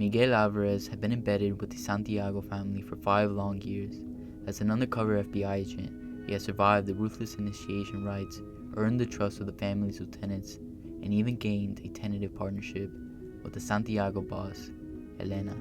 Miguel Alvarez had been embedded with the Santiago family for 5 long years. As an undercover FBI agent, he had survived the ruthless initiation rites, earned the trust of the family's lieutenants, and even gained a tentative partnership with the Santiago boss, Elena.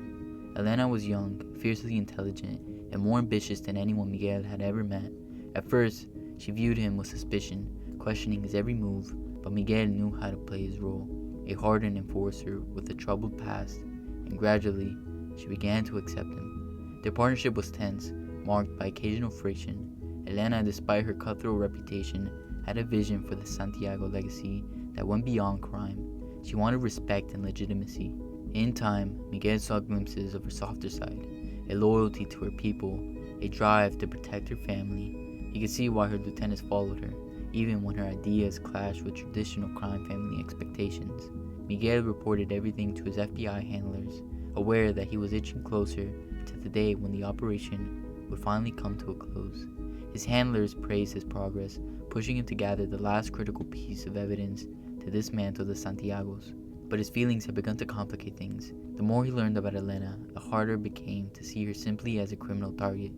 Elena was young, fiercely intelligent, and more ambitious than anyone Miguel had ever met. At first, she viewed him with suspicion, questioning his every move, but Miguel knew how to play his role, a hardened enforcer with a troubled past, and gradually, she began to accept him. Their partnership was tense, marked by occasional friction. Elena, despite her cutthroat reputation, had a vision for the Santiago legacy that went beyond crime. She wanted respect and legitimacy. In time, Miguel saw glimpses of her softer side, a loyalty to her people, a drive to protect her family. He could see why her lieutenants followed her, even when her ideas clashed with traditional crime family expectations. Miguel reported everything to his FBI handlers, aware that he was inching closer to the day when the operation would finally come to a close. His handlers praised his progress, pushing him to gather the last critical piece of evidence to dismantle the Santiagos. But his feelings had begun to complicate things. The more he learned about Elena, the harder it became to see her simply as a criminal target.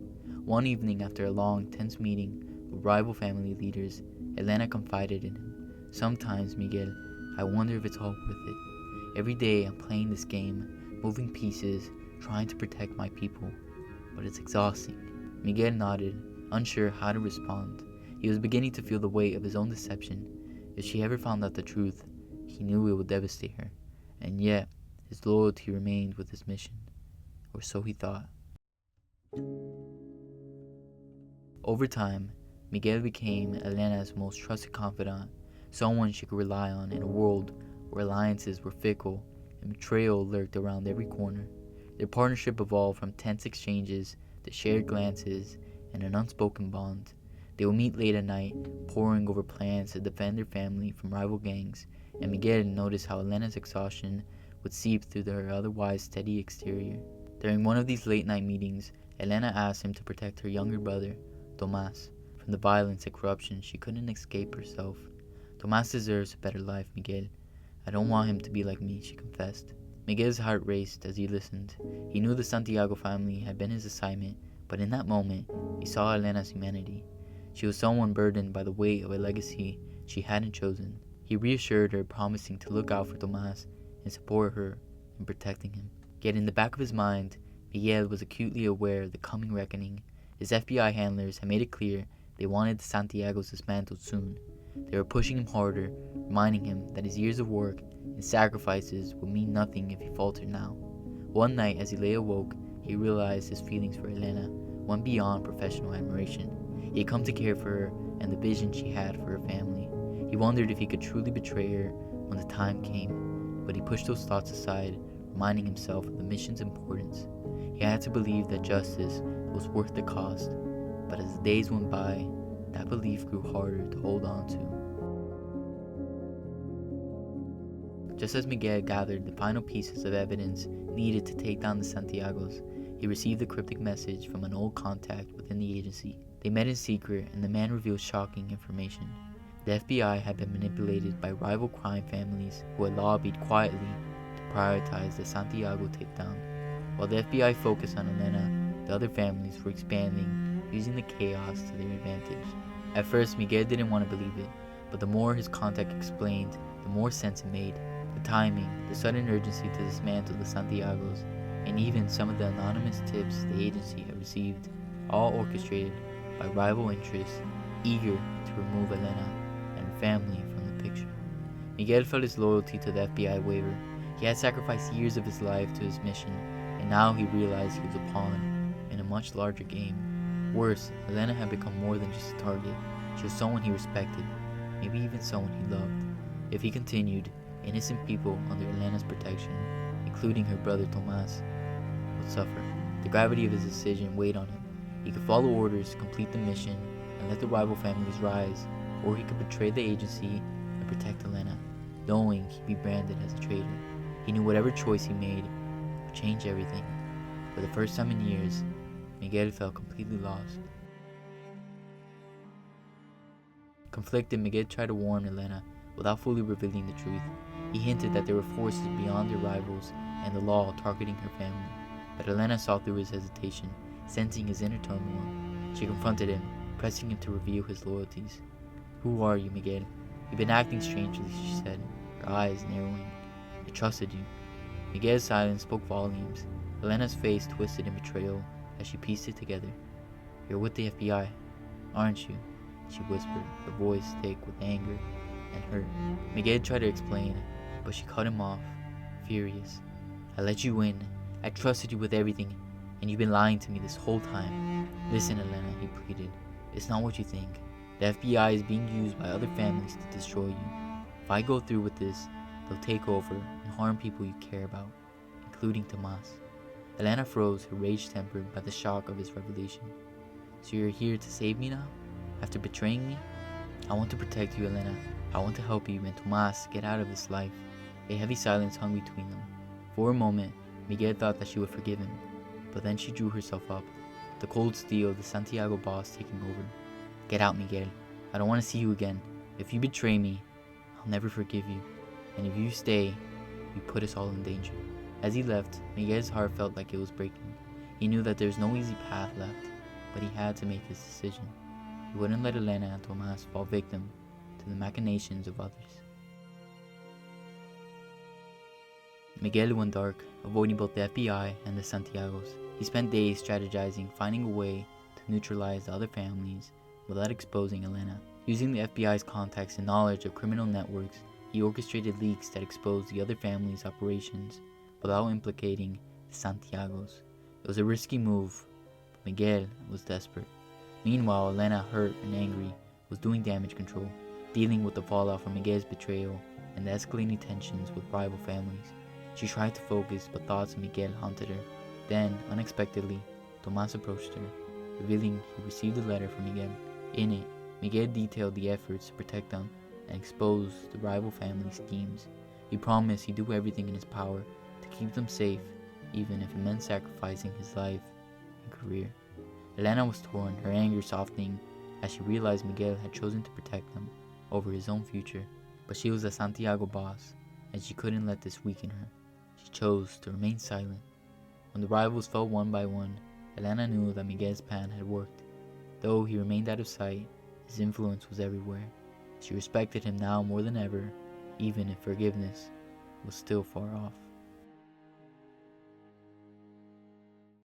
One evening, after a long, tense meeting with rival family leaders, Elena confided in him. "Sometimes, Miguel, I wonder if it's all worth it. Every day I'm playing this game, moving pieces, trying to protect my people. But it's exhausting." Miguel nodded, unsure how to respond. He was beginning to feel the weight of his own deception. If she ever found out the truth, he knew it would devastate her. And yet, his loyalty remained with his mission. Or so he thought. Over time, Miguel became Elena's most trusted confidant, someone she could rely on in a world where alliances were fickle and betrayal lurked around every corner. Their partnership evolved from tense exchanges to shared glances and an unspoken bond. They would meet late at night, poring over plans to defend their family from rival gangs, and Miguel noticed how Elena's exhaustion would seep through her otherwise steady exterior. During one of these late-night meetings, Elena asked him to protect her younger brother, Tomás, from the violence and corruption she couldn't escape herself. "Tomás deserves a better life, Miguel. I don't want him to be like me," she confessed. Miguel's heart raced as he listened. He knew the Santiago family had been his assignment, but in that moment, he saw Elena's humanity. She was someone burdened by the weight of a legacy she hadn't chosen. He reassured her, promising to look out for Tomás and support her in protecting him. Yet in the back of his mind, Miguel was acutely aware of the coming reckoning. His FBI handlers had made it clear they wanted the Santiagos dismantled soon. They were pushing him harder, reminding him that his years of work and sacrifices would mean nothing if he faltered now. One night, as he lay awoke, he realized his feelings for Elena went beyond professional admiration. He had come to care for her and the vision she had for her family. He wondered if he could truly betray her when the time came, but he pushed those thoughts aside, reminding himself of the mission's importance. He had to believe that justice was worth the cost, but as the days went by, that belief grew harder to hold on to. Just as Miguel gathered the final pieces of evidence needed to take down the Santiagos, he received a cryptic message from an old contact within the agency. They met in secret, and the man revealed shocking information. The FBI had been manipulated by rival crime families who had lobbied quietly to prioritize the Santiago takedown. While the FBI focused on Elena, the other families were expanding, using the chaos to their advantage. At first, Miguel didn't want to believe it, but the more his contact explained, the more sense it made. The timing, the sudden urgency to dismantle the Santiagos, and even some of the anonymous tips the agency had received, all orchestrated by rival interests eager to remove Elena and her family from the picture. Miguel felt his loyalty to the FBI waver. He had sacrificed years of his life to his mission, and now he realized he was a pawn in a much larger game. Worse, Elena had become more than just a target. She was someone he respected, maybe even someone he loved. If he continued, innocent people under Elena's protection, including her brother Tomás, would suffer. The gravity of his decision weighed on him. He could follow orders, complete the mission, and let the rival families rise, or he could betray the agency and protect Elena, knowing he'd be branded as a traitor. He knew whatever choice he made would change everything. For the first time in years, Miguel felt completely lost. Conflicted, Miguel tried to warn Elena without fully revealing the truth. He hinted that there were forces beyond their rivals and the law targeting her family. But Elena saw through his hesitation, sensing his inner turmoil. She confronted him, pressing him to reveal his loyalties. "Who are you, Miguel? You've been acting strangely," she said, her eyes narrowing. "I trusted you." Miguel's silence spoke volumes. Elena's face twisted in betrayal as she pieced it together. "You're with the FBI, aren't you?" she whispered, her voice thick with anger and hurt. Miguel tried to explain, but she cut him off, furious. "I let you in. I trusted you with everything, and you've been lying to me this whole time." "Listen, Elena," he pleaded. "It's not what you think. The FBI is being used by other families to destroy you. If I go through with this, they'll take over and harm people you care about, including Tomas." Elena froze, her rage tempered by the shock of his revelation. "So you're here to save me now? After betraying me?" "I want to protect you, Elena. I want to help you and Tomas get out of this life." A heavy silence hung between them. For a moment, Miguel thought that she would forgive him, but then she drew herself up, the cold steel of the Santiago boss taking over. "Get out, Miguel. I don't want to see you again. If you betray me, I'll never forgive you. And if you stay, you put us all in danger." As he left, Miguel's heart felt like it was breaking. He knew that there was no easy path left, but he had to make his decision. He wouldn't let Elena and Tomas fall victim to the machinations of others. Miguel went dark, avoiding both the FBI and the Santiagos. He spent days strategizing, finding a way to neutralize the other families without exposing Elena. Using the FBI's contacts and knowledge of criminal networks, he orchestrated leaks that exposed the other families' operations without implicating the Santiagos. It was a risky move, but Miguel was desperate. Meanwhile, Elena, hurt and angry, was doing damage control, dealing with the fallout from Miguel's betrayal and the escalating tensions with rival families. She tried to focus, but thoughts of Miguel haunted her. Then, unexpectedly, Tomas approached her, revealing he received a letter from Miguel. In it, Miguel detailed the efforts to protect them and expose the rival family schemes. He promised he'd do everything in his power to keep them safe, even if it meant sacrificing his life and career. Elena was torn, her anger softening as she realized Miguel had chosen to protect them over his own future. But she was a Santiago boss, and she couldn't let this weaken her. She chose to remain silent. When the rivals fell one by one, Elena knew that Miguel's plan had worked. Though he remained out of sight, his influence was everywhere. She respected him now more than ever, even if forgiveness was still far off.